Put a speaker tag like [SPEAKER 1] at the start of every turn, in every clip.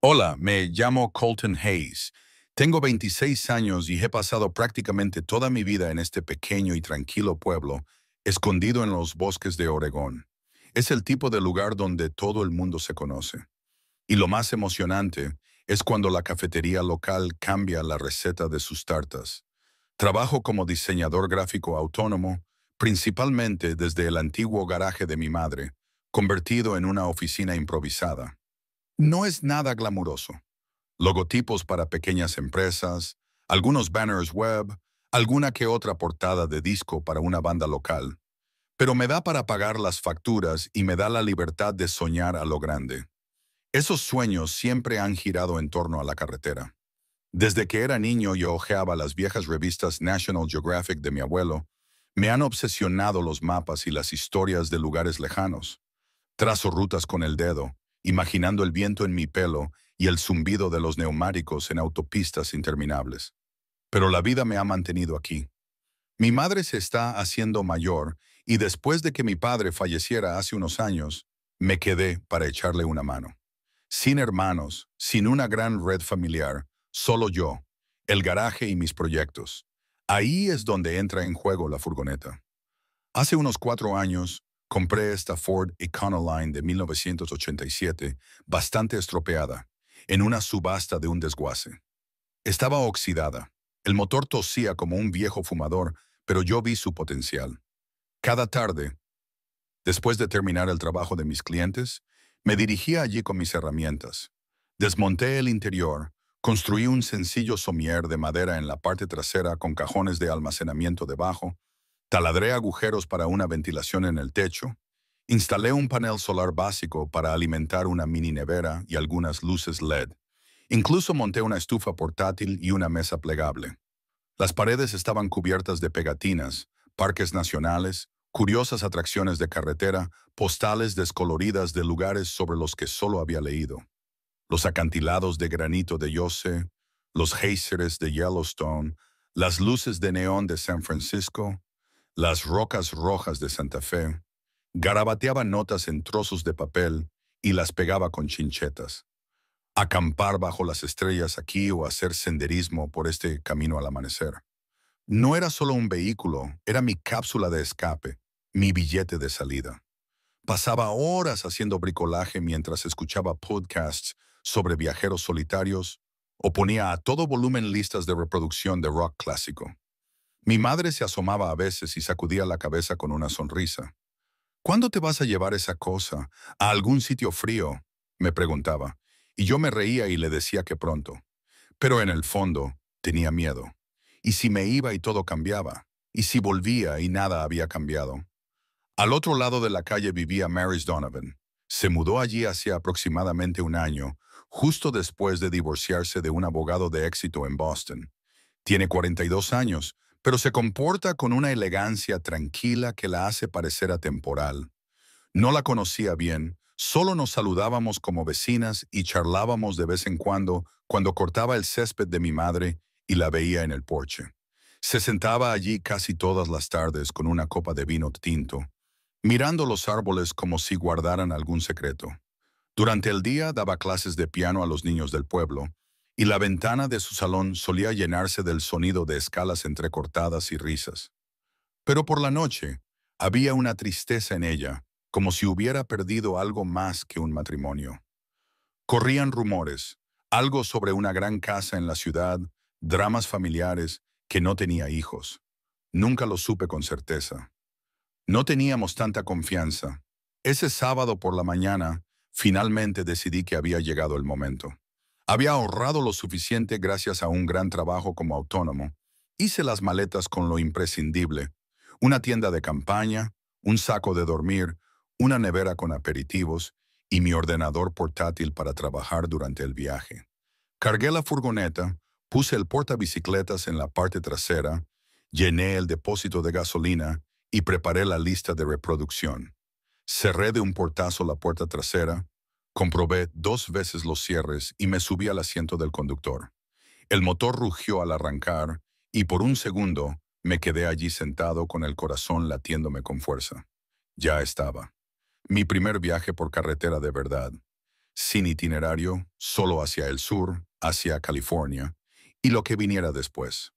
[SPEAKER 1] Hola, me llamo Colton Hayes. Tengo 26 años y he pasado prácticamente toda mi vida en este pequeño y tranquilo pueblo, escondido en los bosques de Oregón. Es el tipo de lugar donde todo el mundo se conoce. Y lo más emocionante es cuando la cafetería local cambia la receta de sus tartas. Trabajo como diseñador gráfico autónomo, principalmente desde el antiguo garaje de mi madre, convertido en una oficina improvisada. No es nada glamuroso. Logotipos para pequeñas empresas, algunos banners web, alguna que otra portada de disco para una banda local. Pero me da para pagar las facturas y me da la libertad de soñar a lo grande. Esos sueños siempre han girado en torno a la carretera. Desde que era niño y hojeaba las viejas revistas National Geographic de mi abuelo, me han obsesionado los mapas y las historias de lugares lejanos. Trazo rutas con el dedo, imaginando el viento en mi pelo y el zumbido de los neumáticos en autopistas interminables. Pero la vida me ha mantenido aquí. Mi madre se está haciendo mayor y después de que mi padre falleciera hace unos años, me quedé para echarle una mano. Sin hermanos, sin una gran red familiar, solo yo, el garaje y mis proyectos. Ahí es donde entra en juego la furgoneta. Hace unos 4 años, compré esta Ford Econoline de 1987, bastante estropeada, en una subasta de un desguace. Estaba oxidada. El motor tosía como un viejo fumador, pero yo vi su potencial. Cada tarde, después de terminar el trabajo de mis clientes, me dirigía allí con mis herramientas. Desmonté el interior, construí un sencillo somier de madera en la parte trasera con cajones de almacenamiento debajo, taladré agujeros para una ventilación en el techo, instalé un panel solar básico para alimentar una mini nevera y algunas luces LED. Incluso monté una estufa portátil y una mesa plegable. Las paredes estaban cubiertas de pegatinas, parques nacionales, curiosas atracciones de carretera, postales descoloridas de lugares sobre los que solo había leído. Los acantilados de granito de Yose, los géiseres de Yellowstone, las luces de neón de San Francisco, las rocas rojas de Santa Fe. Garabateaba notas en trozos de papel y las pegaba con chinchetas. Acampar bajo las estrellas aquí o hacer senderismo por este camino al amanecer. No era solo un vehículo, era mi cápsula de escape, mi billete de salida. Pasaba horas haciendo bricolaje mientras escuchaba podcasts sobre viajeros solitarios o ponía a todo volumen listas de reproducción de rock clásico. Mi madre se asomaba a veces y sacudía la cabeza con una sonrisa. ¿Cuándo te vas a llevar esa cosa? ¿A algún sitio frío? Me preguntaba, y yo me reía y le decía que pronto. Pero en el fondo tenía miedo. ¿Y si me iba y todo cambiaba? ¿Y si volvía y nada había cambiado? Al otro lado de la calle vivía Maris Donovan. Se mudó allí hacía aproximadamente un año, justo después de divorciarse de un abogado de éxito en Boston. Tiene 42 años, pero se comporta con una elegancia tranquila que la hace parecer atemporal. No la conocía bien, solo nos saludábamos como vecinas y charlábamos de vez en cuando cortaba el césped de mi madre y la veía en el porche. Se sentaba allí casi todas las tardes con una copa de vino tinto, mirando los árboles como si guardaran algún secreto. Durante el día daba clases de piano a los niños del pueblo, y la ventana de su salón solía llenarse del sonido de escalas entrecortadas y risas. Pero por la noche había una tristeza en ella, como si hubiera perdido algo más que un matrimonio. Corrían rumores, algo sobre una gran casa en la ciudad, dramas familiares, que no tenía hijos. Nunca lo supe con certeza. No teníamos tanta confianza. Ese sábado por la mañana, finalmente decidí que había llegado el momento. Había ahorrado lo suficiente gracias a un gran trabajo como autónomo. Hice las maletas con lo imprescindible: una tienda de campaña, un saco de dormir, una nevera con aperitivos y mi ordenador portátil para trabajar durante el viaje. Cargué la furgoneta, puse el portabicicletas en la parte trasera, llené el depósito de gasolina y preparé la lista de reproducción. Cerré de un portazo la puerta trasera, comprobé 2 veces los cierres y me subí al asiento del conductor. El motor rugió al arrancar y por un segundo me quedé allí sentado con el corazón latiéndome con fuerza. Ya estaba. Mi primer viaje por carretera de verdad. sin itinerario, solo hacia el sur, hacia California, y lo que viniera después.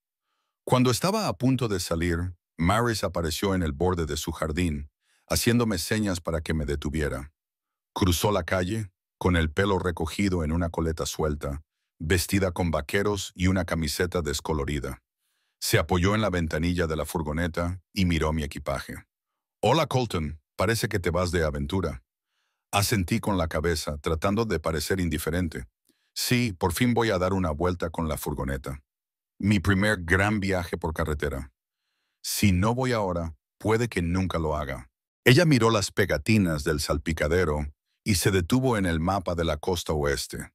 [SPEAKER 1] Cuando estaba a punto de salir, Maris apareció en el borde de su jardín, haciéndome señas para que me detuviera. Cruzó la calle, con el pelo recogido en una coleta suelta, vestida con vaqueros y una camiseta descolorida. Se apoyó en la ventanilla de la furgoneta y miró mi equipaje. «Hola, Colton, parece que te vas de aventura». Asentí con la cabeza, tratando de parecer indiferente. «Sí, por fin voy a dar una vuelta con la furgoneta. Mi primer gran viaje por carretera. Si no voy ahora, puede que nunca lo haga». Ella miró las pegatinas del salpicadero y se detuvo en el mapa de la costa oeste.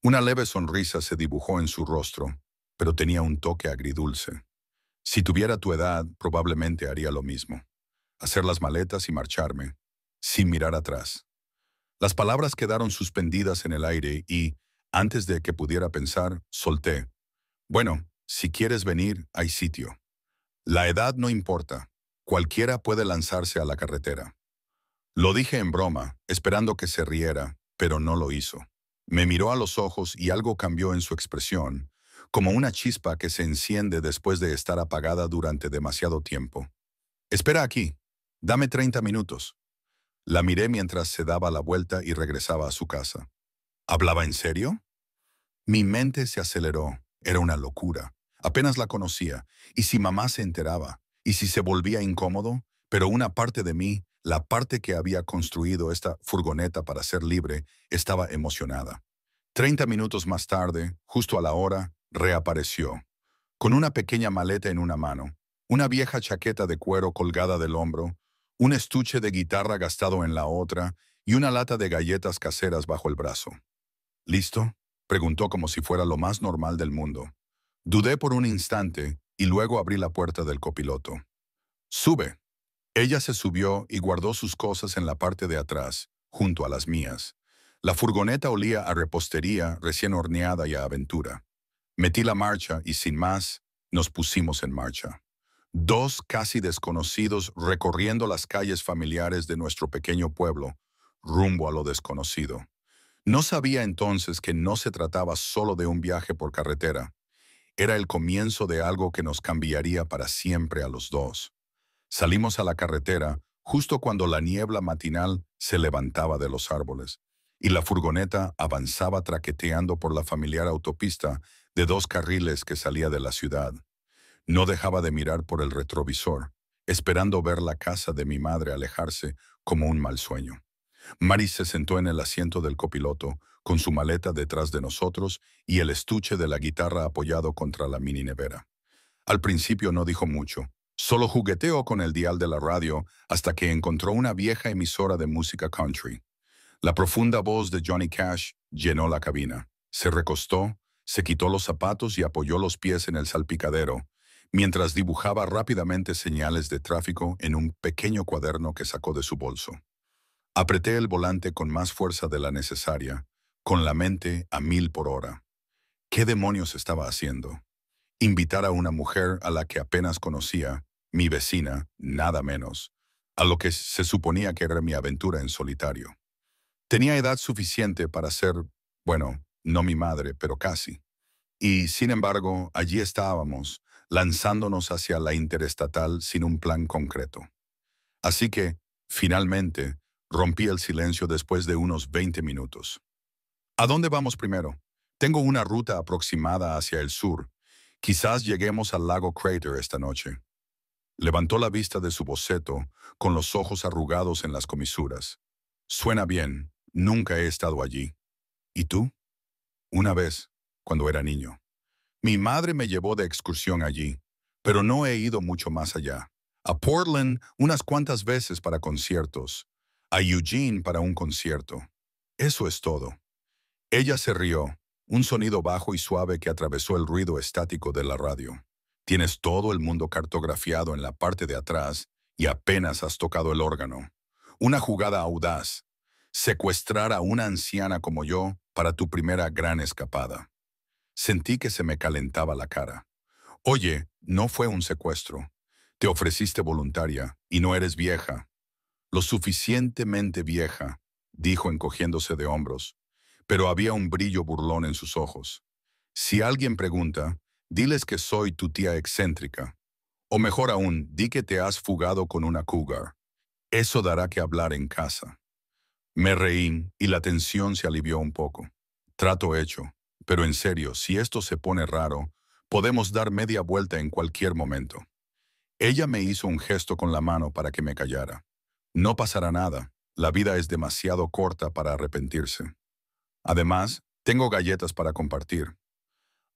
[SPEAKER 1] Una leve sonrisa se dibujó en su rostro, pero tenía un toque agridulce. Si tuviera tu edad, probablemente haría lo mismo. Hacer las maletas y marcharme, sin mirar atrás. Las palabras quedaron suspendidas en el aire y, antes de que pudiera pensar, solté. «Bueno, si quieres venir, hay sitio. La edad no importa. Cualquiera puede lanzarse a la carretera». Lo dije en broma, esperando que se riera, pero no lo hizo. Me miró a los ojos y algo cambió en su expresión, como una chispa que se enciende después de estar apagada durante demasiado tiempo. «Espera aquí. Dame 30 minutos». La miré mientras se daba la vuelta y regresaba a su casa. ¿Hablaba en serio? Mi mente se aceleró. Era una locura. Apenas la conocía. ¿Y si mamá se enteraba? ¿Y si se volvía incómodo? Pero una parte de mí, la parte que había construido esta furgoneta para ser libre, estaba emocionada. 30 minutos más tarde, justo a la hora, reapareció, con una pequeña maleta en una mano, una vieja chaqueta de cuero colgada del hombro, un estuche de guitarra gastado en la otra y una lata de galletas caseras bajo el brazo. ¿Listo?, preguntó como si fuera lo más normal del mundo. Dudé por un instante y luego abrí la puerta del copiloto. «Sube». Ella se subió y guardó sus cosas en la parte de atrás, junto a las mías. La furgoneta olía a repostería recién horneada y a aventura. Metí la marcha y sin más, nos pusimos en marcha. Dos casi desconocidos recorriendo las calles familiares de nuestro pequeño pueblo, rumbo a lo desconocido. No sabía entonces que no se trataba solo de un viaje por carretera. Era el comienzo de algo que nos cambiaría para siempre a los dos. Salimos a la carretera justo cuando la niebla matinal se levantaba de los árboles, y la furgoneta avanzaba traqueteando por la familiar autopista de 2 carriles que salía de la ciudad. No dejaba de mirar por el retrovisor, esperando ver la casa de mi madre alejarse como un mal sueño. Mari se sentó en el asiento del copiloto, con su maleta detrás de nosotros y el estuche de la guitarra apoyado contra la mini nevera. Al principio no dijo mucho, solo jugueteó con el dial de la radio hasta que encontró una vieja emisora de música country. La profunda voz de Johnny Cash llenó la cabina. Se recostó, se quitó los zapatos y apoyó los pies en el salpicadero, mientras dibujaba rápidamente señales de tráfico en un pequeño cuaderno que sacó de su bolso. Apreté el volante con más fuerza de la necesaria, con la mente a 1000 por hora. ¿Qué demonios estaba haciendo? Invitar a una mujer a la que apenas conocía, mi vecina, nada menos, a lo que se suponía que era mi aventura en solitario. Tenía edad suficiente para ser, bueno, no mi madre, pero casi. Y, sin embargo, allí estábamos, lanzándonos hacia la interestatal sin un plan concreto. Así que, finalmente, rompí el silencio después de unos 20 minutos. ¿A dónde vamos primero? Tengo una ruta aproximada hacia el sur. Quizás lleguemos al lago Crater esta noche. Levantó la vista de su boceto, con los ojos arrugados en las comisuras. Suena bien, nunca he estado allí. ¿Y tú? Una vez, cuando era niño. Mi madre me llevó de excursión allí, pero no he ido mucho más allá. A Portland unas cuantas veces para conciertos. A Eugene para un concierto. Eso es todo. Ella se rió, un sonido bajo y suave que atravesó el ruido estático de la radio. Tienes todo el mundo cartografiado en la parte de atrás y apenas has tocado el órgano. Una jugada audaz. Secuestrar a una anciana como yo para tu primera gran escapada. Sentí que se me calentaba la cara. Oye, no fue un secuestro. Te ofreciste voluntaria y no eres vieja. Lo suficientemente vieja, dijo encogiéndose de hombros. pero había un brillo burlón en sus ojos. Si alguien pregunta, diles que soy tu tía excéntrica. O mejor aún, di que te has fugado con una cougar. Eso dará que hablar en casa. Me reí y la tensión se alivió un poco. Trato hecho. Pero en serio, si esto se pone raro, podemos dar media vuelta en cualquier momento. Ella me hizo un gesto con la mano para que me callara. No pasará nada. La vida es demasiado corta para arrepentirse. Además, tengo galletas para compartir.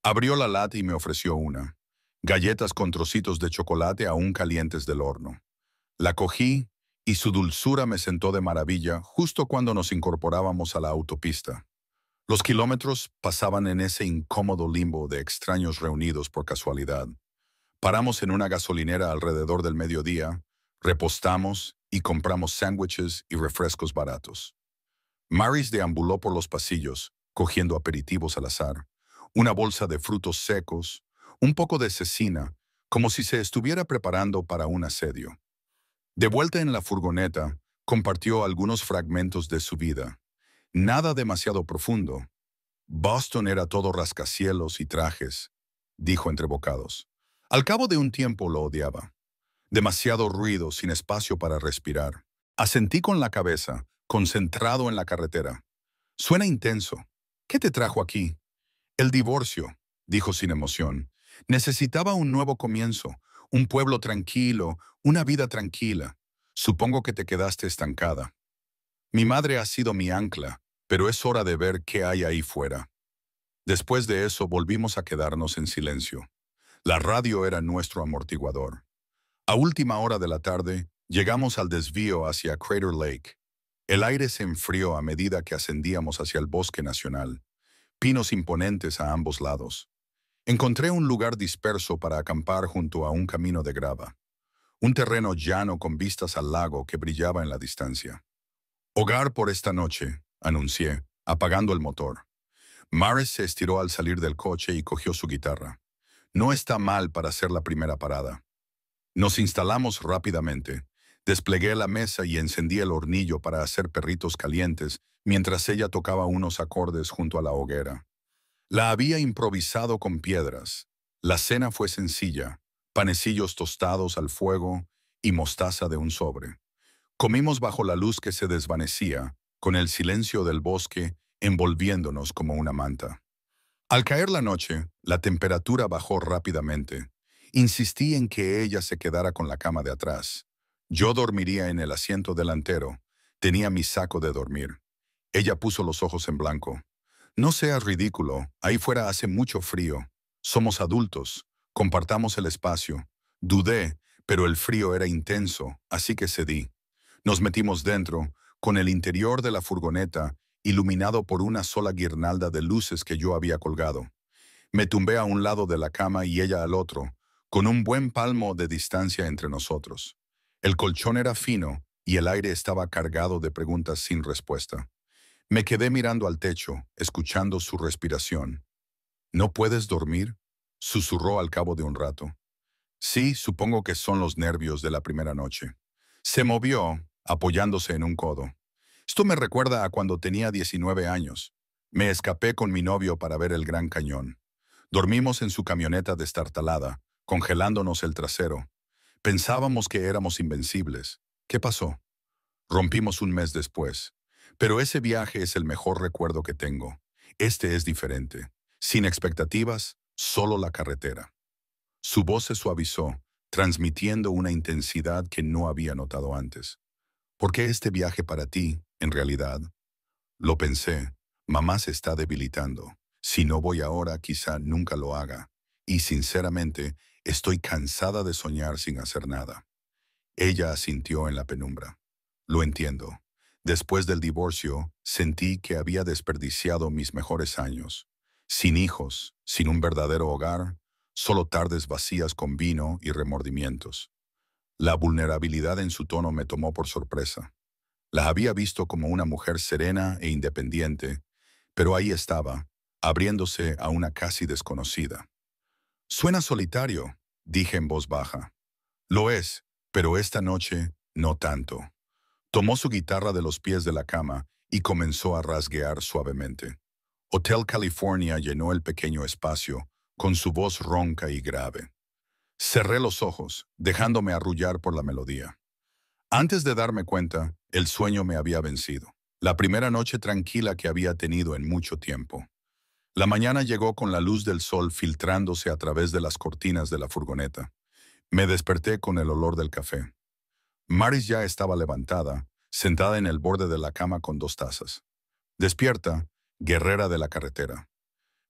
[SPEAKER 1] Abrió la lata y me ofreció una. Galletas con trocitos de chocolate aún calientes del horno. La cogí y su dulzura me sentó de maravilla justo cuando nos incorporábamos a la autopista. Los kilómetros pasaban en ese incómodo limbo de extraños reunidos por casualidad. Paramos en una gasolinera alrededor del mediodía, repostamos y compramos sándwiches y refrescos baratos. Maris deambuló por los pasillos, cogiendo aperitivos al azar, una bolsa de frutos secos, un poco de cecina, como si se estuviera preparando para un asedio. De vuelta en la furgoneta, compartió algunos fragmentos de su vida. Nada demasiado profundo. Boston era todo rascacielos y trajes, dijo entre bocados. Al cabo de un tiempo lo odiaba. Demasiado ruido, sin espacio para respirar. Asentí con la cabeza, concentrado en la carretera. Suena intenso. ¿Qué te trajo aquí? El divorcio, dijo sin emoción. Necesitaba un nuevo comienzo, un pueblo tranquilo, una vida tranquila. Supongo que te quedaste estancada. Mi madre ha sido mi ancla, pero es hora de ver qué hay ahí fuera. Después de eso volvimos a quedarnos en silencio. La radio era nuestro amortiguador. A última hora de la tarde, llegamos al desvío hacia Crater Lake. El aire se enfrió a medida que ascendíamos hacia el bosque nacional. Pinos imponentes a ambos lados. Encontré un lugar disperso para acampar junto a un camino de grava. Un terreno llano con vistas al lago que brillaba en la distancia. Hogar por esta noche, anuncié, apagando el motor. Maris se estiró al salir del coche y cogió su guitarra. No está mal para hacer la primera parada. Nos instalamos rápidamente. Desplegué la mesa y encendí el hornillo para hacer perritos calientes mientras ella tocaba unos acordes junto a la hoguera. La había improvisado con piedras. La cena fue sencilla, panecillos tostados al fuego y mostaza de un sobre. Comimos bajo la luz que se desvanecía, con el silencio del bosque envolviéndonos como una manta. Al caer la noche, la temperatura bajó rápidamente. Insistí en que ella se quedara con la cama de atrás. Yo dormiría en el asiento delantero. Tenía mi saco de dormir. Ella puso los ojos en blanco. No seas ridículo, ahí fuera hace mucho frío. Somos adultos, compartamos el espacio. Dudé, pero el frío era intenso, así que cedí. Nos metimos dentro, con el interior de la furgoneta iluminado por una sola guirnalda de luces que yo había colgado. Me tumbé a un lado de la cama y ella al otro, con un buen palmo de distancia entre nosotros. El colchón era fino y el aire estaba cargado de preguntas sin respuesta. Me quedé mirando al techo, escuchando su respiración. ¿No puedes dormir?, susurró al cabo de un rato. Sí, supongo que son los nervios de la primera noche. Se movió, apoyándose en un codo. Esto me recuerda a cuando tenía 19 años. Me escapé con mi novio para ver el Gran Cañón. Dormimos en su camioneta destartalada, congelándonos el trasero. Pensábamos que éramos invencibles. ¿Qué pasó? Rompimos un mes después. Pero ese viaje es el mejor recuerdo que tengo. Este es diferente. Sin expectativas, solo la carretera. Su voz se suavizó, transmitiendo una intensidad que no había notado antes. ¿Por qué este viaje para ti, en realidad? Lo pensé. Mamá se está debilitando. Si no voy ahora, quizá nunca lo haga. Y sinceramente, estoy cansada de soñar sin hacer nada. Ella asintió en la penumbra. Lo entiendo. Después del divorcio, sentí que había desperdiciado mis mejores años. Sin hijos, sin un verdadero hogar, solo tardes vacías con vino y remordimientos. La vulnerabilidad en su tono me tomó por sorpresa. La había visto como una mujer serena e independiente, pero ahí estaba, abriéndose a una casi desconocida. Suena solitario, dije en voz baja. Lo es, pero esta noche no tanto. Tomó su guitarra de los pies de la cama y comenzó a rasguear suavemente. Hotel California llenó el pequeño espacio con su voz ronca y grave. Cerré los ojos, dejándome arrullar por la melodía. Antes de darme cuenta, el sueño me había vencido. La primera noche tranquila que había tenido en mucho tiempo. La mañana llegó con la luz del sol filtrándose a través de las cortinas de la furgoneta. Me desperté con el olor del café. Maris ya estaba levantada, sentada en el borde de la cama con 2 tazas. Despierta, guerrera de la carretera.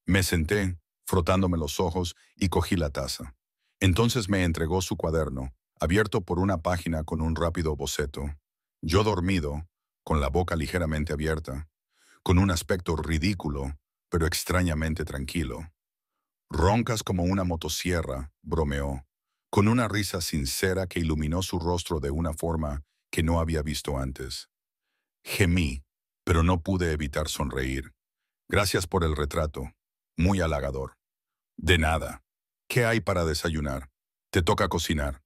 [SPEAKER 1] Me senté, frotándome los ojos, y cogí la taza. Entonces me entregó su cuaderno, abierto por una página con un rápido boceto. Yo dormido, con la boca ligeramente abierta, con un aspecto ridículo, pero extrañamente tranquilo. Roncas como una motosierra, bromeó, con una risa sincera que iluminó su rostro de una forma que no había visto antes. Gemí, pero no pude evitar sonreír. Gracias por el retrato. Muy halagador. De nada. ¿Qué hay para desayunar? Te toca cocinar.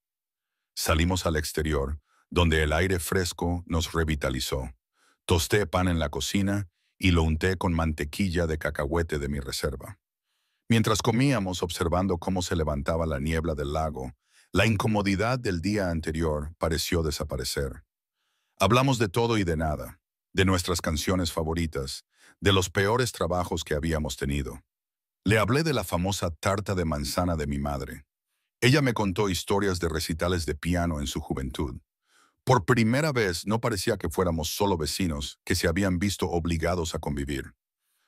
[SPEAKER 1] Salimos al exterior, donde el aire fresco nos revitalizó. Tosté pan en la cocina y lo unté con mantequilla de cacahuete de mi reserva. Mientras comíamos observando cómo se levantaba la niebla del lago, la incomodidad del día anterior pareció desaparecer. Hablamos de todo y de nada, de nuestras canciones favoritas, de los peores trabajos que habíamos tenido. Le hablé de la famosa tarta de manzana de mi madre. Ella me contó historias de recitales de piano en su juventud. Por primera vez no parecía que fuéramos solo vecinos que se habían visto obligados a convivir.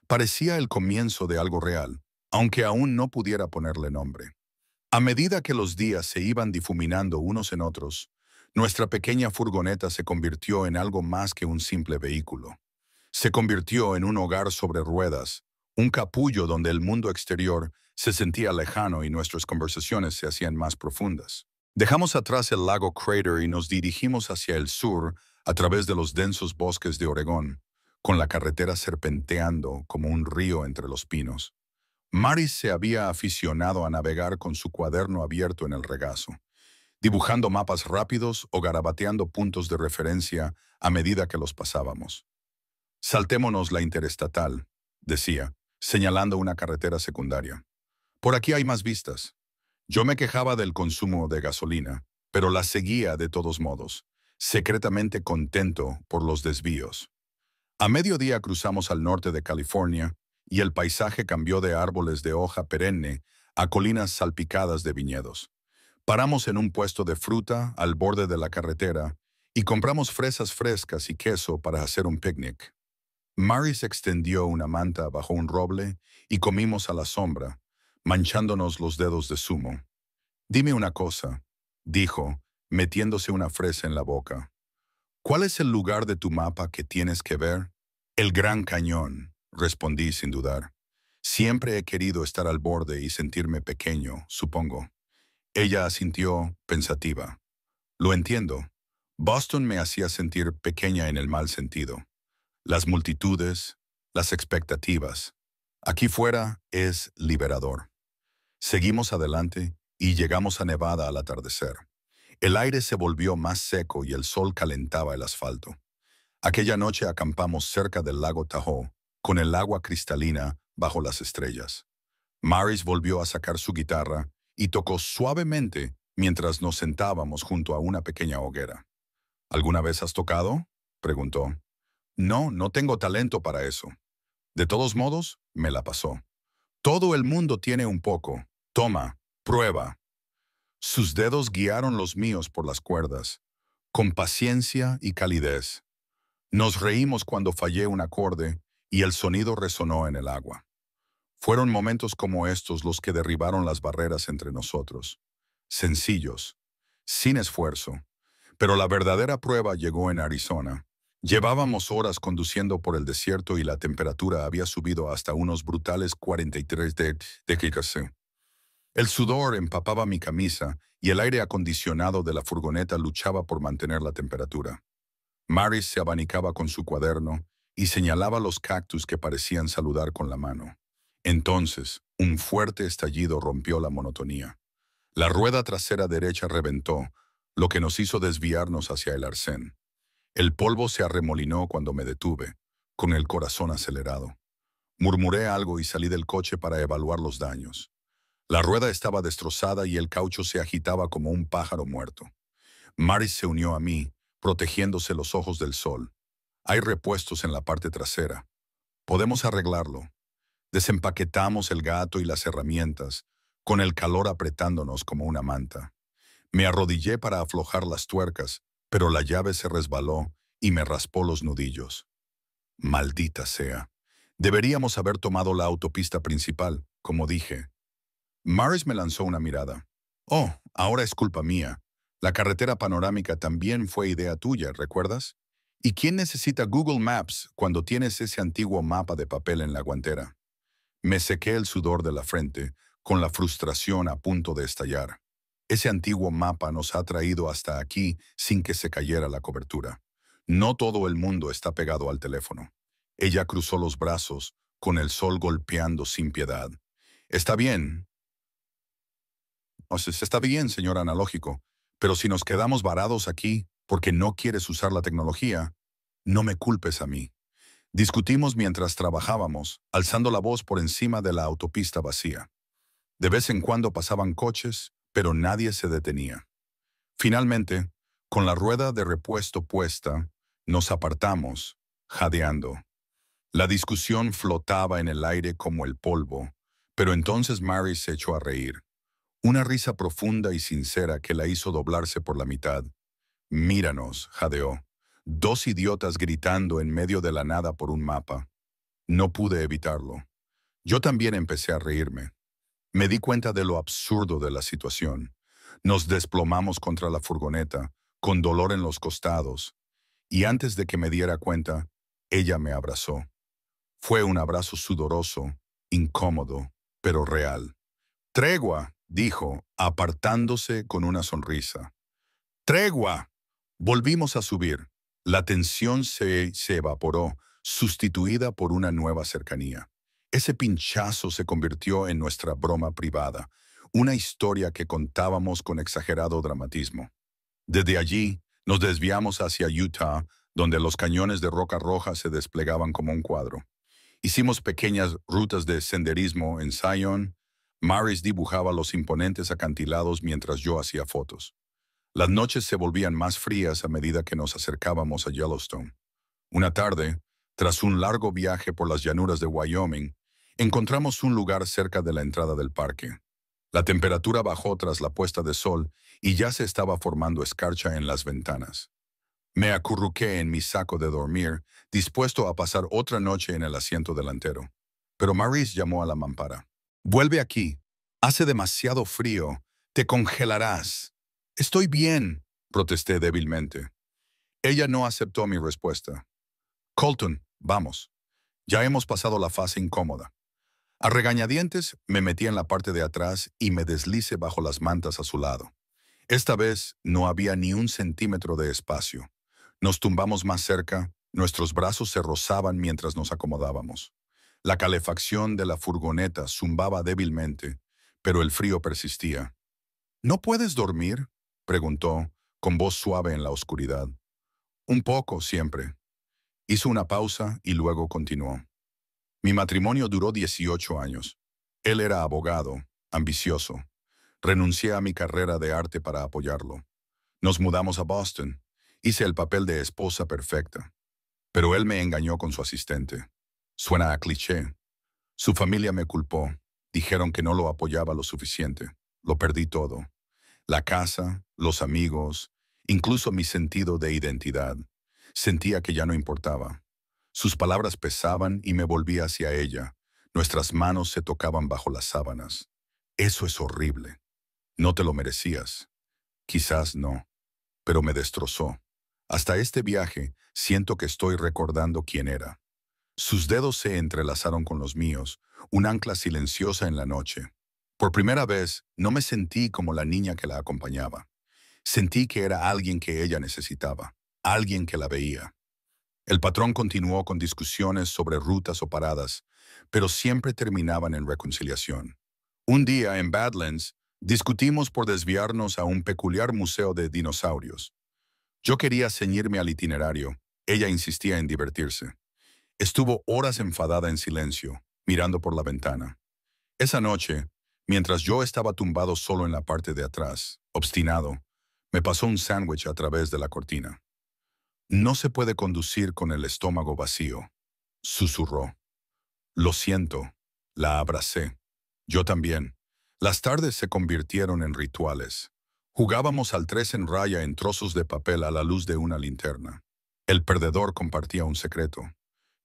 [SPEAKER 1] Parecía el comienzo de algo real, aunque aún no pudiera ponerle nombre. A medida que los días se iban difuminando unos en otros, nuestra pequeña furgoneta se convirtió en algo más que un simple vehículo. Se convirtió en un hogar sobre ruedas, un capullo donde el mundo exterior se sentía lejano y nuestras conversaciones se hacían más profundas. Dejamos atrás el lago Crater y nos dirigimos hacia el sur a través de los densos bosques de Oregón, con la carretera serpenteando como un río entre los pinos. Maris se había aficionado a navegar con su cuaderno abierto en el regazo, dibujando mapas rápidos o garabateando puntos de referencia a medida que los pasábamos. Saltémonos la interestatal, decía, señalando una carretera secundaria. Por aquí hay más vistas. Yo me quejaba del consumo de gasolina, pero la seguía de todos modos, secretamente contento por los desvíos. A mediodía cruzamos al norte de California y el paisaje cambió de árboles de hoja perenne a colinas salpicadas de viñedos. Paramos en un puesto de fruta al borde de la carretera y compramos fresas frescas y queso para hacer un picnic. Maris extendió una manta bajo un roble y comimos a la sombra, manchándonos los dedos de zumo. Dime una cosa, dijo, metiéndose una fresa en la boca. ¿Cuál es el lugar de tu mapa que tienes que ver? El Gran Cañón, respondí sin dudar. Siempre he querido estar al borde y sentirme pequeño, supongo. Ella asintió, pensativa. Lo entiendo. Boston me hacía sentir pequeña en el mal sentido. Las multitudes, las expectativas. Aquí fuera es liberador. Seguimos adelante y llegamos a Nevada al atardecer. El aire se volvió más seco y el sol calentaba el asfalto. Aquella noche acampamos cerca del lago Tahoe, con el agua cristalina bajo las estrellas. Maris volvió a sacar su guitarra y tocó suavemente mientras nos sentábamos junto a una pequeña hoguera. ¿Alguna vez has tocado?, preguntó. No, no tengo talento para eso. De todos modos, me la pasó. Todo el mundo tiene un poco. Toma, prueba. Sus dedos guiaron los míos por las cuerdas, con paciencia y calidez. Nos reímos cuando fallé un acorde y el sonido resonó en el agua. Fueron momentos como estos los que derribaron las barreras entre nosotros. Sencillos, sin esfuerzo. Pero la verdadera prueba llegó en Arizona. Llevábamos horas conduciendo por el desierto y la temperatura había subido hasta unos brutales 43 de Kikase. El sudor empapaba mi camisa y el aire acondicionado de la furgoneta luchaba por mantener la temperatura. Maris se abanicaba con su cuaderno y señalaba los cactus que parecían saludar con la mano. Entonces, un fuerte estallido rompió la monotonía. La rueda trasera derecha reventó, lo que nos hizo desviarnos hacia el arcén. El polvo se arremolinó cuando me detuve, con el corazón acelerado. Murmuré algo y salí del coche para evaluar los daños. La rueda estaba destrozada y el caucho se agitaba como un pájaro muerto. Maris se unió a mí, protegiéndose los ojos del sol. Hay repuestos en la parte trasera. Podemos arreglarlo. Desempaquetamos el gato y las herramientas, con el calor apretándonos como una manta. Me arrodillé para aflojar las tuercas, pero la llave se resbaló y me raspó los nudillos. Maldita sea. Deberíamos haber tomado la autopista principal, como dije. Maris me lanzó una mirada. Oh, ahora es culpa mía. La carretera panorámica también fue idea tuya, ¿recuerdas? ¿Y quién necesita Google Maps cuando tienes ese antiguo mapa de papel en la guantera? Me sequé el sudor de la frente, con la frustración a punto de estallar. Ese antiguo mapa nos ha traído hasta aquí sin que se cayera la cobertura. No todo el mundo está pegado al teléfono. Ella cruzó los brazos, con el sol golpeando sin piedad. Está bien. Está bien, señor analógico, pero si nos quedamos varados aquí porque no quieres usar la tecnología, no me culpes a mí. Discutimos mientras trabajábamos, alzando la voz por encima de la autopista vacía. De vez en cuando pasaban coches, pero nadie se detenía. Finalmente, con la rueda de repuesto puesta, nos apartamos, jadeando. La discusión flotaba en el aire como el polvo, pero entonces Mary se echó a reír. Una risa profunda y sincera que la hizo doblarse por la mitad. Míranos, jadeó. Dos idiotas gritando en medio de la nada por un mapa. No pude evitarlo. Yo también empecé a reírme. Me di cuenta de lo absurdo de la situación. Nos desplomamos contra la furgoneta, con dolor en los costados, y antes de que me diera cuenta, ella me abrazó. Fue un abrazo sudoroso, incómodo, pero real. «Tregua», dijo, apartándose con una sonrisa. «¡Tregua!». Volvimos a subir. La tensión se evaporó, sustituida por una nueva cercanía. Ese pinchazo se convirtió en nuestra broma privada, una historia que contábamos con exagerado dramatismo. Desde allí, nos desviamos hacia Utah, donde los cañones de Roca Roja se desplegaban como un cuadro. Hicimos pequeñas rutas de senderismo en Zion. Maris dibujaba los imponentes acantilados mientras yo hacía fotos. Las noches se volvían más frías a medida que nos acercábamos a Yellowstone. Una tarde, tras un largo viaje por las llanuras de Wyoming, encontramos un lugar cerca de la entrada del parque. La temperatura bajó tras la puesta de sol y ya se estaba formando escarcha en las ventanas. Me acurruqué en mi saco de dormir, dispuesto a pasar otra noche en el asiento delantero. Pero Maris llamó a la mampara. «Vuelve aquí. Hace demasiado frío. Te congelarás». «Estoy bien», protesté débilmente. Ella no aceptó mi respuesta. «Colton, vamos. Ya hemos pasado la fase incómoda». A regañadientes me metí en la parte de atrás y me deslicé bajo las mantas a su lado. Esta vez no había ni un centímetro de espacio. Nos tumbamos más cerca, nuestros brazos se rozaban mientras nos acomodábamos. La calefacción de la furgoneta zumbaba débilmente, pero el frío persistía. «¿No puedes dormir?», preguntó, con voz suave en la oscuridad. «Un poco, siempre». Hizo una pausa y luego continuó. «Mi matrimonio duró 18 años. Él era abogado, ambicioso. Renuncié a mi carrera de arte para apoyarlo. Nos mudamos a Boston. Hice el papel de esposa perfecta. Pero él me engañó con su asistente. Suena a cliché. Su familia me culpó. Dijeron que no lo apoyaba lo suficiente. Lo perdí todo. La casa, los amigos, incluso mi sentido de identidad. Sentía que ya no importaba. Sus palabras pesaban y me volví hacia ella. Nuestras manos se tocaban bajo las sábanas. Eso es horrible. No te lo merecías. Quizás no, pero me destrozó. Hasta este viaje siento que estoy recordando quién era. Sus dedos se entrelazaron con los míos, un ancla silenciosa en la noche. Por primera vez, no me sentí como la niña que la acompañaba. Sentí que era alguien que ella necesitaba, alguien que la veía. El patrón continuó con discusiones sobre rutas o paradas, pero siempre terminaban en reconciliación. Un día, en Badlands, discutimos por desviarnos a un peculiar museo de dinosaurios. Yo quería ceñirme al itinerario. Ella insistía en divertirse. Estuvo horas enfadada en silencio, mirando por la ventana. Esa noche, mientras yo estaba tumbado solo en la parte de atrás, obstinado, me pasó un sándwich a través de la cortina. No se puede conducir con el estómago vacío, susurró. Lo siento, la abracé. Yo también. Las tardes se convirtieron en rituales. Jugábamos al 3 en raya en trozos de papel a la luz de una linterna. El perdedor compartía un secreto.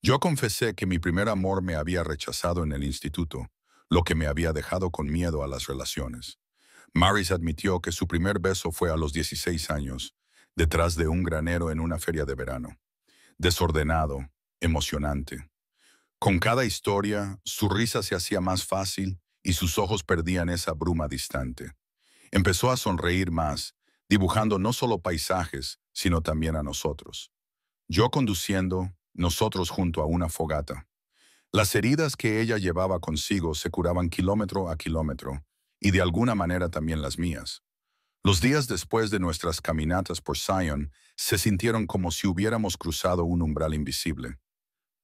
[SPEAKER 1] Yo confesé que mi primer amor me había rechazado en el instituto, lo que me había dejado con miedo a las relaciones. Maris admitió que su primer beso fue a los 16 años, detrás de un granero en una feria de verano. Desordenado, emocionante. Con cada historia, su risa se hacía más fácil y sus ojos perdían esa bruma distante. Empezó a sonreír más, dibujando no solo paisajes, sino también a nosotros. Yo conduciendo, nosotros junto a una fogata. Las heridas que ella llevaba consigo se curaban kilómetro a kilómetro, y de alguna manera también las mías. Los días después de nuestras caminatas por Zion se sintieron como si hubiéramos cruzado un umbral invisible.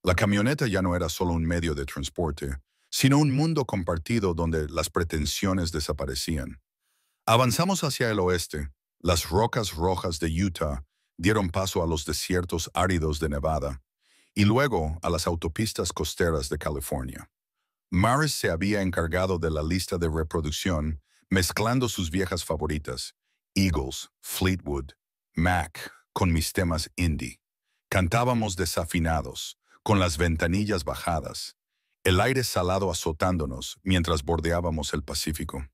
[SPEAKER 1] La camioneta ya no era solo un medio de transporte, sino un mundo compartido donde las pretensiones desaparecían. Avanzamos hacia el oeste. Las rocas rojas de Utah dieron paso a los desiertos áridos de Nevada y luego a las autopistas costeras de California. Maris se había encargado de la lista de reproducción, mezclando sus viejas favoritas, Eagles, Fleetwood, Mac, con mis temas indie. Cantábamos desafinados, con las ventanillas bajadas, el aire salado azotándonos mientras bordeábamos el Pacífico.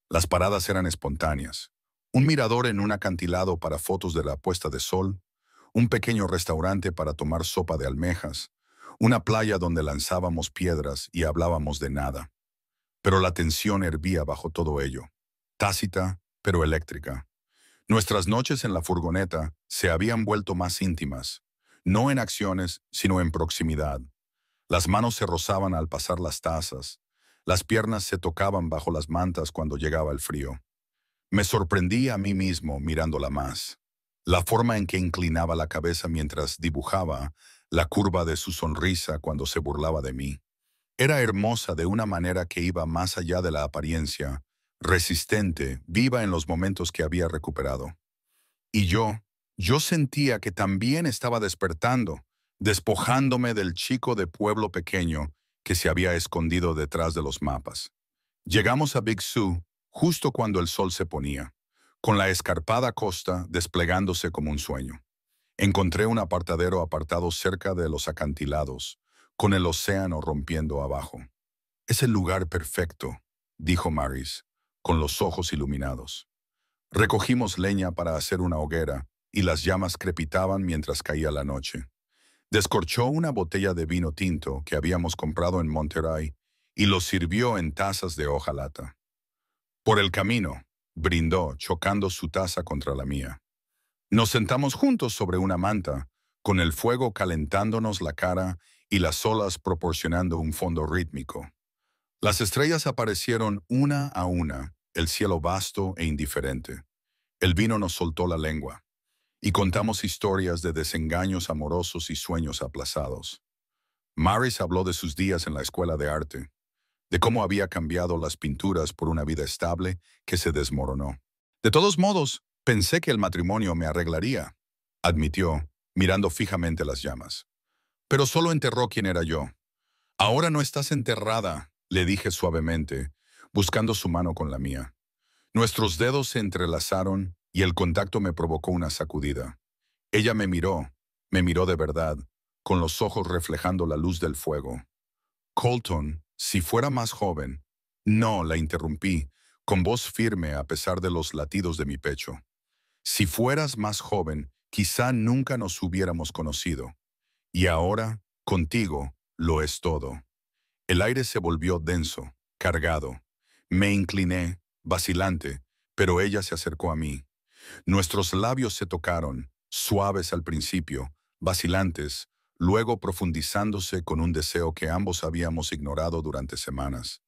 [SPEAKER 1] Las paradas eran espontáneas. Un mirador en un acantilado para fotos de la puesta de sol, un pequeño restaurante para tomar sopa de almejas, una playa donde lanzábamos piedras y hablábamos de nada. Pero la tensión hervía bajo todo ello, tácita pero eléctrica. Nuestras noches en la furgoneta se habían vuelto más íntimas, no en acciones, sino en proximidad. Las manos se rozaban al pasar las tazas, las piernas se tocaban bajo las mantas cuando llegaba el frío. Me sorprendí a mí mismo mirándola más. La forma en que inclinaba la cabeza mientras dibujaba, la curva de su sonrisa cuando se burlaba de mí. Era hermosa de una manera que iba más allá de la apariencia, resistente, viva en los momentos que había recuperado. Y yo sentía que también estaba despertando, despojándome del chico de pueblo pequeño que se había escondido detrás de los mapas. Llegamos a Big Sur justo cuando el sol se ponía, con la escarpada costa desplegándose como un sueño. Encontré un apartadero apartado cerca de los acantilados, con el océano rompiendo abajo. «Es el lugar perfecto», dijo Maris, con los ojos iluminados. Recogimos leña para hacer una hoguera, y las llamas crepitaban mientras caía la noche. Descorchó una botella de vino tinto que habíamos comprado en Monterrey y lo sirvió en tazas de hojalata. Por el camino, brindó, chocando su taza contra la mía. Nos sentamos juntos sobre una manta, con el fuego calentándonos la cara y las olas proporcionando un fondo rítmico. Las estrellas aparecieron una a una, el cielo vasto e indiferente. El vino nos soltó la lengua, y contamos historias de desengaños amorosos y sueños aplazados. Maris habló de sus días en la escuela de arte, de cómo había cambiado las pinturas por una vida estable que se desmoronó. De todos modos, pensé que el matrimonio me arreglaría, admitió, mirando fijamente las llamas. Pero solo enterró quién era yo. Ahora no estás enterrada, le dije suavemente, buscando su mano con la mía. Nuestros dedos se entrelazaron y el contacto me provocó una sacudida. Ella me miró de verdad, con los ojos reflejando la luz del fuego. Colton, si fuera más joven. No, la interrumpí, con voz firme a pesar de los latidos de mi pecho. Si fueras más joven, quizá nunca nos hubiéramos conocido. Y ahora, contigo, lo es todo. El aire se volvió denso, cargado. Me incliné, vacilante, pero ella se acercó a mí. Nuestros labios se tocaron, suaves al principio, vacilantes, luego profundizándose con un deseo que ambos habíamos ignorado durante semanas.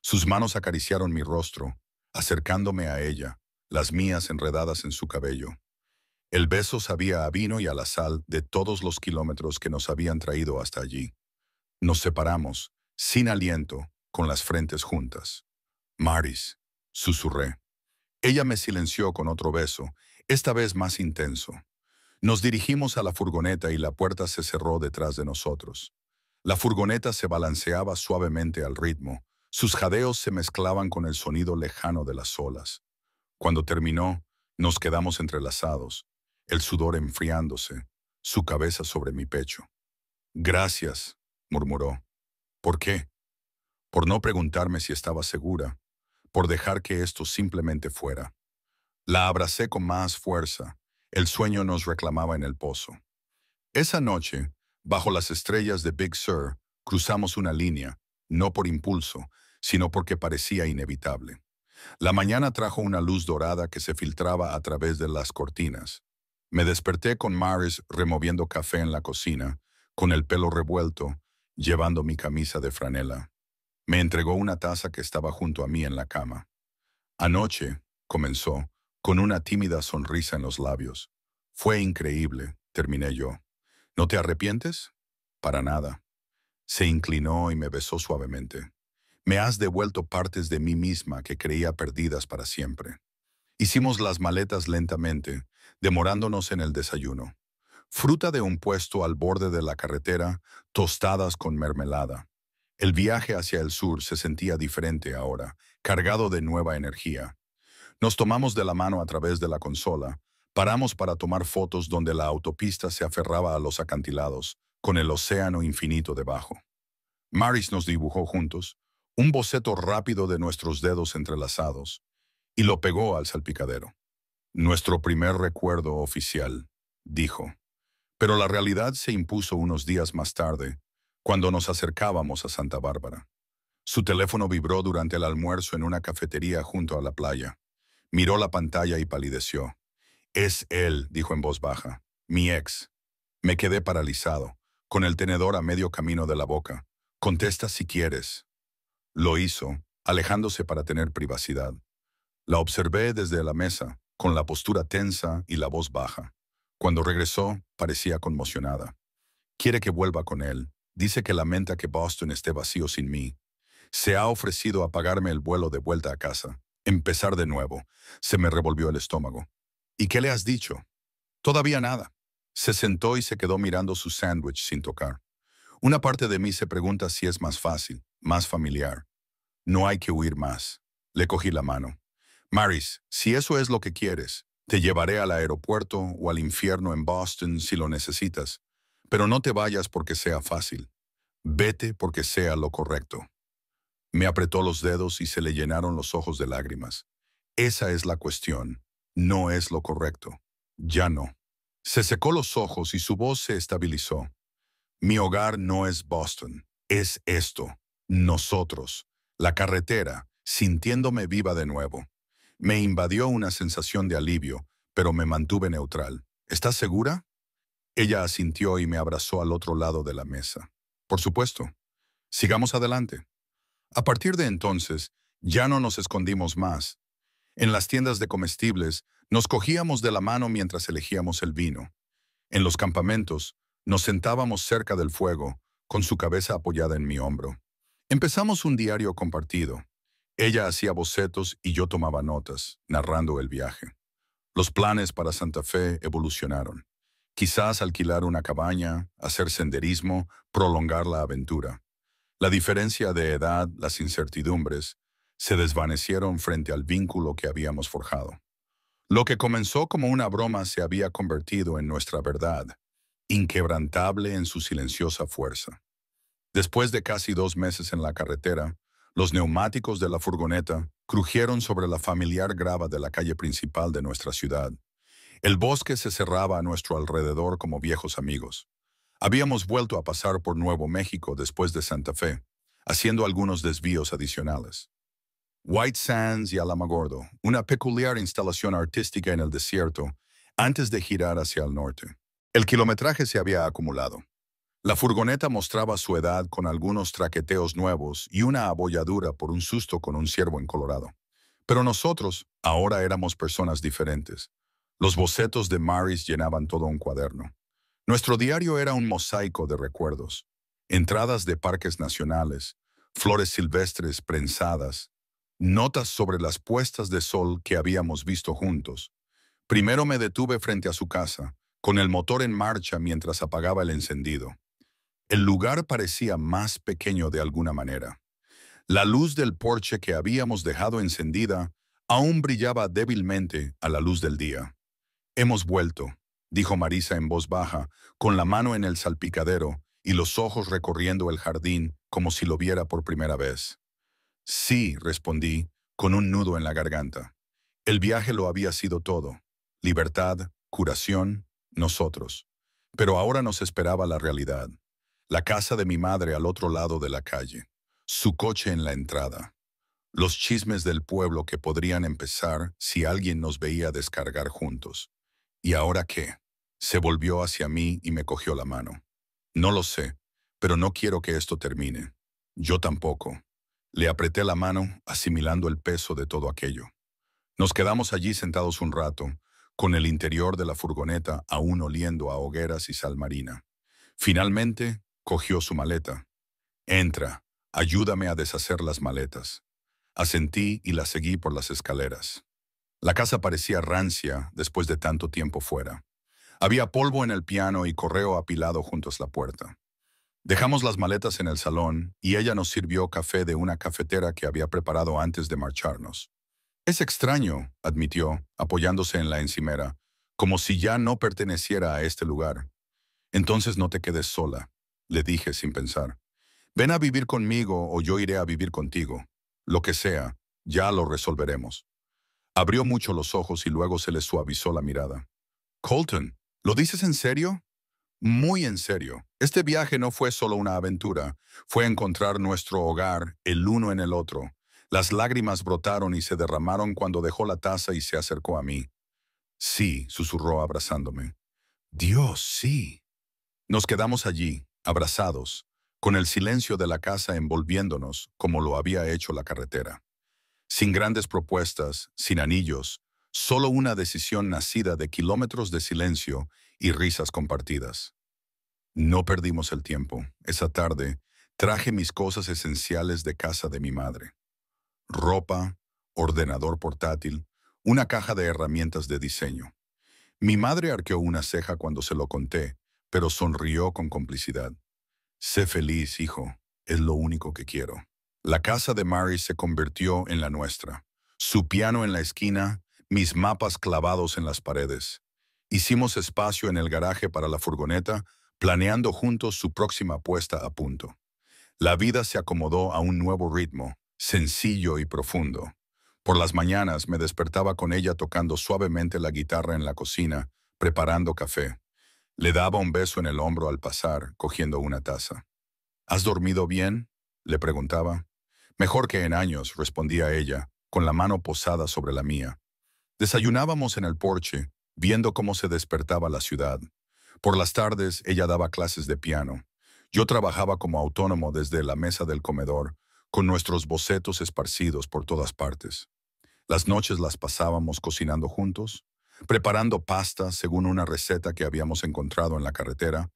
[SPEAKER 1] Sus manos acariciaron mi rostro, acercándome a ella, las mías enredadas en su cabello. El beso sabía a vino y a la sal de todos los kilómetros que nos habían traído hasta allí. Nos separamos, sin aliento, con las frentes juntas. Maris, susurré. Ella me silenció con otro beso, esta vez más intenso. Nos dirigimos a la furgoneta y la puerta se cerró detrás de nosotros. La furgoneta se balanceaba suavemente al ritmo. Sus jadeos se mezclaban con el sonido lejano de las olas. Cuando terminó, nos quedamos entrelazados, el sudor enfriándose, su cabeza sobre mi pecho. Gracias, murmuró. ¿Por qué? Por no preguntarme si estaba segura, por dejar que esto simplemente fuera. La abracé con más fuerza. El sueño nos reclamaba en el pozo. Esa noche, bajo las estrellas de Big Sur, cruzamos una línea, no por impulso, sino porque parecía inevitable. La mañana trajo una luz dorada que se filtraba a través de las cortinas. Me desperté con Maris removiendo café en la cocina, con el pelo revuelto, llevando mi camisa de franela. Me entregó una taza que estaba junto a mí en la cama. Anoche, comenzó, con una tímida sonrisa en los labios. Fue increíble, terminé yo. ¿No te arrepientes? Para nada. Se inclinó y me besó suavemente. Me has devuelto partes de mí misma que creía perdidas para siempre. Hicimos las maletas lentamente, demorándonos en el desayuno. Fruta de un puesto al borde de la carretera, tostadas con mermelada. El viaje hacia el sur se sentía diferente ahora, cargado de nueva energía. Nos tomamos de la mano a través de la consola, paramos para tomar fotos donde la autopista se aferraba a los acantilados, con el océano infinito debajo. Maris nos dibujó juntos, un boceto rápido de nuestros dedos entrelazados, y lo pegó al salpicadero. Nuestro primer recuerdo oficial, dijo. Pero la realidad se impuso unos días más tarde, cuando nos acercábamos a Santa Bárbara. Su teléfono vibró durante el almuerzo en una cafetería junto a la playa. Miró la pantalla y palideció. Es él, dijo en voz baja, mi ex. Me quedé paralizado, con el tenedor a medio camino de la boca. Contesta si quieres. Lo hizo, alejándose para tener privacidad. La observé desde la mesa, con la postura tensa y la voz baja. Cuando regresó, parecía conmocionada. Quiere que vuelva con él. Dice que lamenta que Boston esté vacío sin mí. Se ha ofrecido a pagarme el vuelo de vuelta a casa. Empezar de nuevo. Se me revolvió el estómago. ¿Y qué le has dicho? Todavía nada. Se sentó y se quedó mirando su sándwich sin tocar. Una parte de mí se pregunta si es más fácil, más familiar. No hay que huir más. Le cogí la mano. Maris, si eso es lo que quieres, te llevaré al aeropuerto o al infierno en Boston si lo necesitas. Pero no te vayas porque sea fácil. Vete porque sea lo correcto. Me apretó los dedos y se le llenaron los ojos de lágrimas. Esa es la cuestión. No es lo correcto. Ya no. Se secó los ojos y su voz se estabilizó. Mi hogar no es Boston. Es esto. Nosotros. La carretera, sintiéndome viva de nuevo. Me invadió una sensación de alivio, pero me mantuve neutral. ¿Estás segura? Ella asintió y me abrazó al otro lado de la mesa. Por supuesto. Sigamos adelante. A partir de entonces, ya no nos escondimos más. En las tiendas de comestibles, nos cogíamos de la mano mientras elegíamos el vino. En los campamentos, nos sentábamos cerca del fuego, con su cabeza apoyada en mi hombro. Empezamos un diario compartido. Ella hacía bocetos y yo tomaba notas, narrando el viaje. Los planes para Santa Fe evolucionaron. Quizás alquilar una cabaña, hacer senderismo, prolongar la aventura. La diferencia de edad, las incertidumbres, se desvanecieron frente al vínculo que habíamos forjado. Lo que comenzó como una broma se había convertido en nuestra verdad, inquebrantable en su silenciosa fuerza. Después de casi 2 meses en la carretera, los neumáticos de la furgoneta crujieron sobre la familiar grava de la calle principal de nuestra ciudad. El bosque se cerraba a nuestro alrededor como viejos amigos. Habíamos vuelto a pasar por Nuevo México después de Santa Fe, haciendo algunos desvíos adicionales. White Sands y Alamogordo, una peculiar instalación artística en el desierto, antes de girar hacia el norte. El kilometraje se había acumulado. La furgoneta mostraba su edad con algunos traqueteos nuevos y una abolladura por un susto con un ciervo en Colorado. Pero nosotros ahora éramos personas diferentes. Los bocetos de Maris llenaban todo un cuaderno. Nuestro diario era un mosaico de recuerdos. Entradas de parques nacionales, flores silvestres prensadas, notas sobre las puestas de sol que habíamos visto juntos. Primero me detuve frente a su casa, con el motor en marcha mientras apagaba el encendido. El lugar parecía más pequeño de alguna manera. La luz del porche que habíamos dejado encendida aún brillaba débilmente a la luz del día. «Hemos vuelto», dijo Marisa en voz baja, con la mano en el salpicadero y los ojos recorriendo el jardín como si lo viera por primera vez. «Sí», respondí, con un nudo en la garganta. El viaje lo había sido todo. Libertad, curación, nosotros. Pero ahora nos esperaba la realidad. La casa de mi madre al otro lado de la calle. Su coche en la entrada. Los chismes del pueblo que podrían empezar si alguien nos veía descargar juntos. ¿Y ahora qué? Se volvió hacia mí y me cogió la mano. «No lo sé, pero no quiero que esto termine. Yo tampoco». Le apreté la mano, asimilando el peso de todo aquello. Nos quedamos allí sentados un rato, con el interior de la furgoneta aún oliendo a hogueras y sal marina. Finalmente, cogió su maleta. «Entra, ayúdame a deshacer las maletas». Asentí y la seguí por las escaleras. La casa parecía rancia después de tanto tiempo fuera. Había polvo en el piano y correo apilado junto a la puerta. Dejamos las maletas en el salón y ella nos sirvió café de una cafetera que había preparado antes de marcharnos. «Es extraño», admitió, apoyándose en la encimera, como si ya no perteneciera a este lugar. «Entonces no te quedes sola», le dije sin pensar. «Ven a vivir conmigo o yo iré a vivir contigo. Lo que sea, ya lo resolveremos». Abrió mucho los ojos y luego se le suavizó la mirada. «Colton, ¿lo dices en serio?» «Muy en serio. Este viaje no fue solo una aventura, fue encontrar nuestro hogar, el uno en el otro». Las lágrimas brotaron y se derramaron cuando dejó la taza y se acercó a mí. «Sí», susurró abrazándome. «Dios, sí». Nos quedamos allí, abrazados, con el silencio de la casa envolviéndonos como lo había hecho la carretera. Sin grandes propuestas, sin anillos, solo una decisión nacida de kilómetros de silencio y risas compartidas. No perdimos el tiempo. Esa tarde, traje mis cosas esenciales de casa de mi madre. Ropa, ordenador portátil, una caja de herramientas de diseño. Mi madre arqueó una ceja cuando se lo conté, pero sonrió con complicidad. «Sé feliz, hijo, es lo único que quiero». La casa de Mary se convirtió en la nuestra. Su piano en la esquina, mis mapas clavados en las paredes. Hicimos espacio en el garaje para la furgoneta, planeando juntos su próxima puesta a punto. La vida se acomodó a un nuevo ritmo, sencillo y profundo. Por las mañanas me despertaba con ella tocando suavemente la guitarra en la cocina, preparando café. Le daba un beso en el hombro al pasar, cogiendo una taza. «¿Has dormido bien?», le preguntaba. «Mejor que en años», respondía ella, con la mano posada sobre la mía. Desayunábamos en el porche, viendo cómo se despertaba la ciudad. Por las tardes ella daba clases de piano. Yo trabajaba como autónomo desde la mesa del comedor, con nuestros bocetos esparcidos por todas partes. Las noches las pasábamos cocinando juntos, preparando pasta según una receta que habíamos encontrado en la carretera,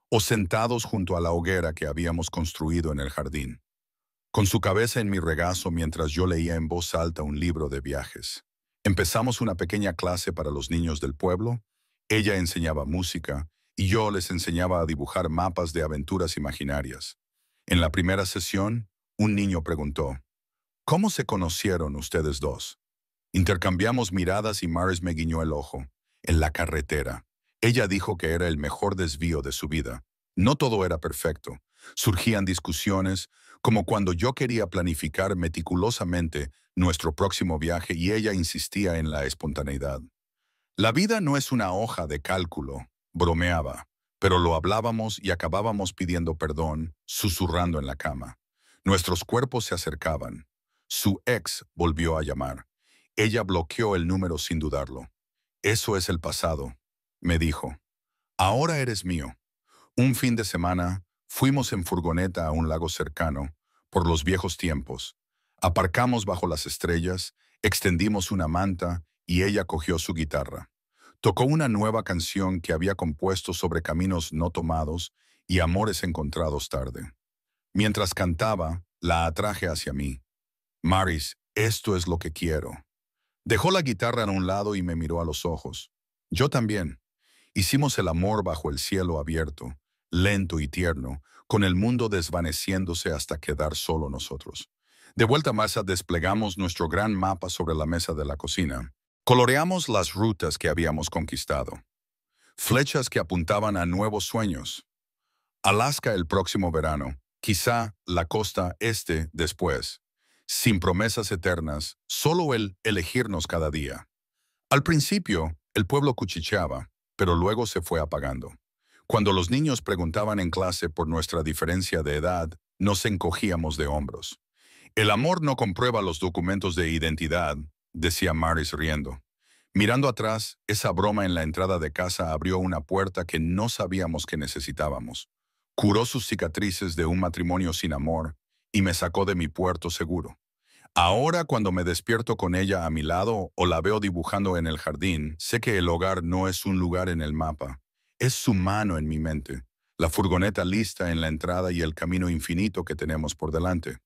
[SPEAKER 1] o sentados junto a la hoguera que habíamos construido en el jardín. Con su cabeza en mi regazo mientras yo leía en voz alta un libro de viajes. Empezamos una pequeña clase para los niños del pueblo. Ella enseñaba música y yo les enseñaba a dibujar mapas de aventuras imaginarias. En la primera sesión, un niño preguntó: «¿Cómo se conocieron ustedes dos?». Intercambiamos miradas y Maris me guiñó el ojo. «En la carretera». Ella dijo que era el mejor desvío de su vida. No todo era perfecto. Surgían discusiones, como cuando yo quería planificar meticulosamente nuestro próximo viaje y ella insistía en la espontaneidad. «La vida no es una hoja de cálculo», bromeaba, pero lo hablábamos y acabábamos pidiendo perdón, susurrando en la cama. Nuestros cuerpos se acercaban. Su ex volvió a llamar. Ella bloqueó el número sin dudarlo. «Eso es el pasado», me dijo. «Ahora eres mío». Un fin de semana, fuimos en furgoneta a un lago cercano, por los viejos tiempos. Aparcamos bajo las estrellas, extendimos una manta y ella cogió su guitarra. Tocó una nueva canción que había compuesto sobre caminos no tomados y amores encontrados tarde. Mientras cantaba, la atraje hacia mí. Maris, esto es lo que quiero. Dejó la guitarra a un lado y me miró a los ojos. Yo también. Hicimos el amor bajo el cielo abierto, lento y tierno, con el mundo desvaneciéndose hasta quedar solo nosotros. De vuelta a casa desplegamos nuestro gran mapa sobre la mesa de la cocina. Coloreamos las rutas que habíamos conquistado. Flechas que apuntaban a nuevos sueños. Alaska el próximo verano, quizá la costa este después. Sin promesas eternas, solo el elegirnos cada día. Al principio, el pueblo cuchicheaba, pero luego se fue apagando. Cuando los niños preguntaban en clase por nuestra diferencia de edad, nos encogíamos de hombros. El amor no comprueba los documentos de identidad, decía Maris riendo. Mirando atrás, esa broma en la entrada de casa abrió una puerta que no sabíamos que necesitábamos. Curó sus cicatrices de un matrimonio sin amor y me sacó de mi puerto seguro. Ahora, cuando me despierto con ella a mi lado o la veo dibujando en el jardín, sé que el hogar no es un lugar en el mapa. Es su mano en mi mente, la furgoneta lista en la entrada y el camino infinito que tenemos por delante.